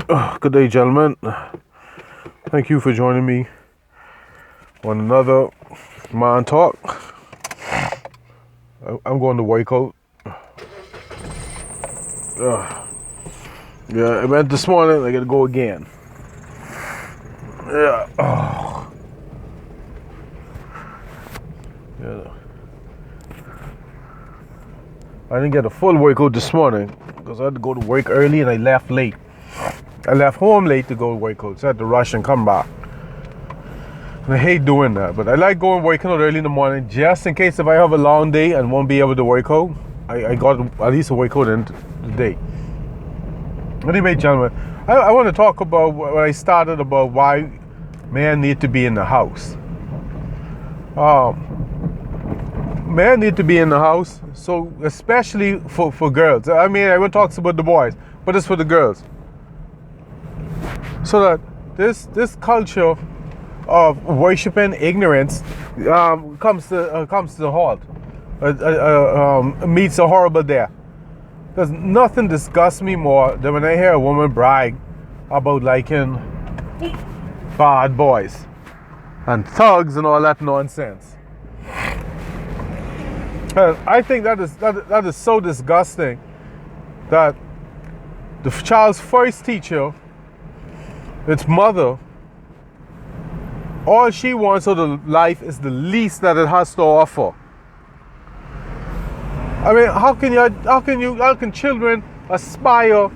Good day, gentlemen. Thank you for joining me on another Mind Talk. I'm going to work out. Yeah, I went this morning. I got to go again. Yeah. Yeah. I didn't get a full workout this morning because I had to go to work early and I left late. I left home late to go to work out, so I had to rush and come back. And I hate doing that, but I like going working out early in the morning just in case if I have a long day and won't be able to work out, I got at least a workout in the day. Anyway, gentlemen, I want to talk about what I started about why men need to be in the house. Men need to be in the house, so especially for girls. I mean, everyone talks about the boys, but it's for the girls. So that this culture of worshiping ignorance comes to the halt, meets a horrible death. Because nothing disgusts me more than when I hear a woman brag about liking bad boys and thugs and all that nonsense. And I think that is so disgusting that the child's first teacher, its mother, all she wants out of life is the least that it has to offer. I mean, how can children aspire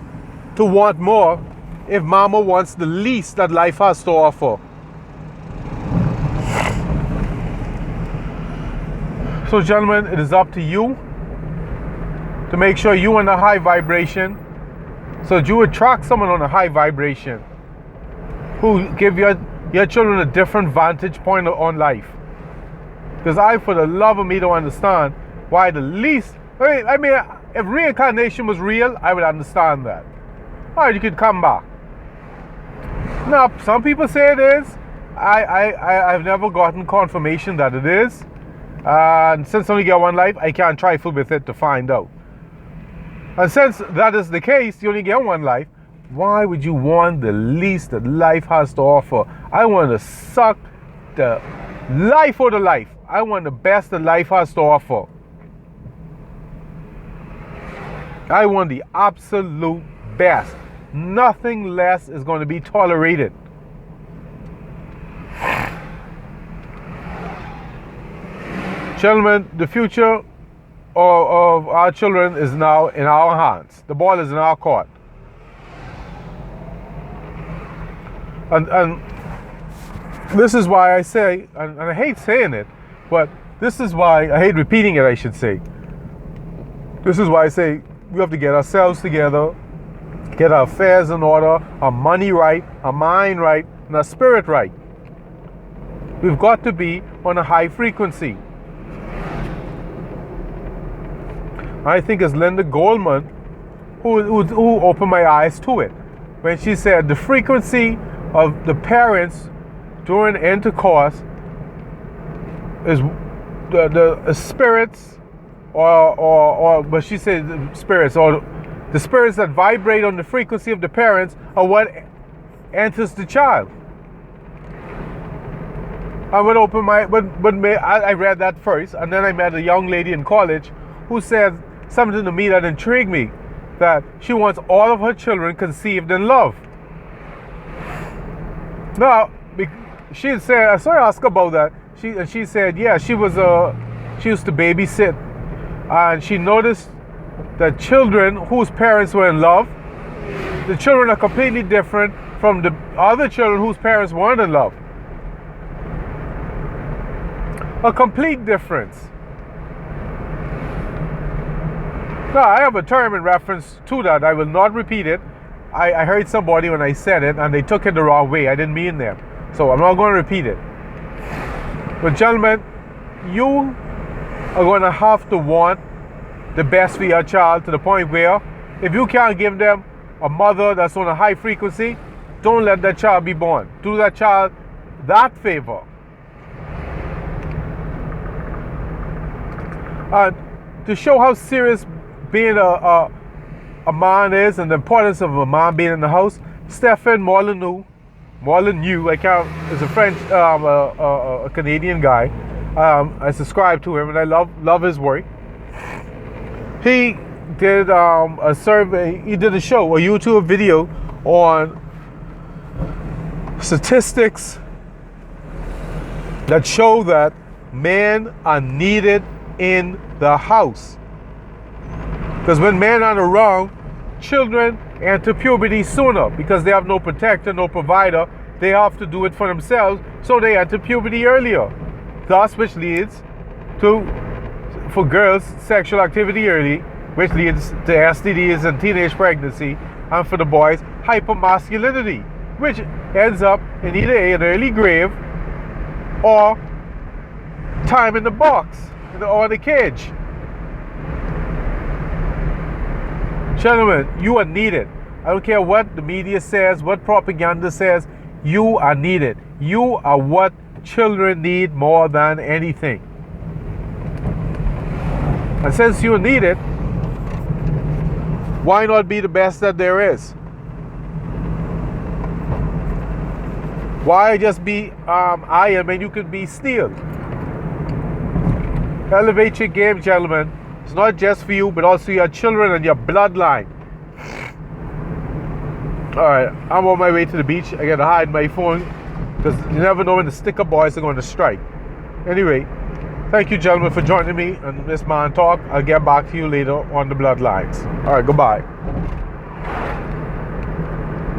to want more if mama wants the least that life has to offer? So, gentlemen, it is up to you to make sure you're on a high vibration, so that you attract someone on a high vibration who give your children a different vantage point on life. Because I, for the love of me, don't understand why the least... I mean, if reincarnation was real, I would understand that. All right, you could come back. Now, some people say it is. I've never gotten confirmation that it is. And since I only get one life, I can't trifle with it to find out. And since that is the case, you only get one life, why would you want the least that life has to offer? I want to suck the life out of life. I want the best that life has to offer. I want the absolute best. Nothing less is going to be tolerated. Gentlemen, the future of our children is now in our hands. The ball is in our court. And this is why I say, and I hate saying it, but this is why, I hate repeating it, I should say. This is why I say we have to get ourselves together, get our affairs in order, our money right, our mind right, and our spirit right. We've got to be on a high frequency. I think it's Linda Goldman who opened my eyes to it when she said the frequency of the parents during intercourse is the spirits but she said the spirits or the spirits that vibrate on the frequency of the parents are what enters the child. I would open my I read that first, and then I met a young lady in college who said something to me that intrigued me, that she wants all of her children conceived in love. Now, she had said, I saw her ask about that. She said, yeah, she used to babysit, and she noticed that children whose parents were in love, the children are completely different from the other children whose parents weren't in love. A complete difference. Now, I have a term in reference to that. I will not repeat it. I heard somebody when I said it, and they took it the wrong way. I didn't mean them. So I'm not going to repeat it. But gentlemen, you are going to have to want the best for your child to the point where if you can't give them a mother that's on a high frequency, don't let that child be born. Do that child that favor. To show how serious being a man is and the importance of a man being in the house, Stephen Molyneux, I can't, is a French, a Canadian guy. I subscribe to him and I love his work. He did a survey, he did a YouTube video on statistics that show that men are needed in the house. Because when men aren't around, children enter puberty sooner because they have no protector, no provider. They have to do it for themselves, so they enter puberty earlier. Thus, which leads to, for girls, sexual activity early, which leads to STDs and teenage pregnancy, and for the boys, hypermasculinity, which ends up in either an early grave or time in the box or the cage. Gentlemen, you are needed. I don't care what the media says, what propaganda says, you are needed. You are what children need more than anything. And since you are needed, why not be the best that there is? Why just be iron when you could be steel? Elevate your game, gentlemen. It's not just for you, but also your children and your bloodline. Alright, I'm on my way to the beach. I gotta hide my phone because you never know when the sticker boys are going to strike. Anyway, thank you, gentlemen, for joining me on this Man Talk. I'll get back to you later on the bloodlines. Alright, goodbye.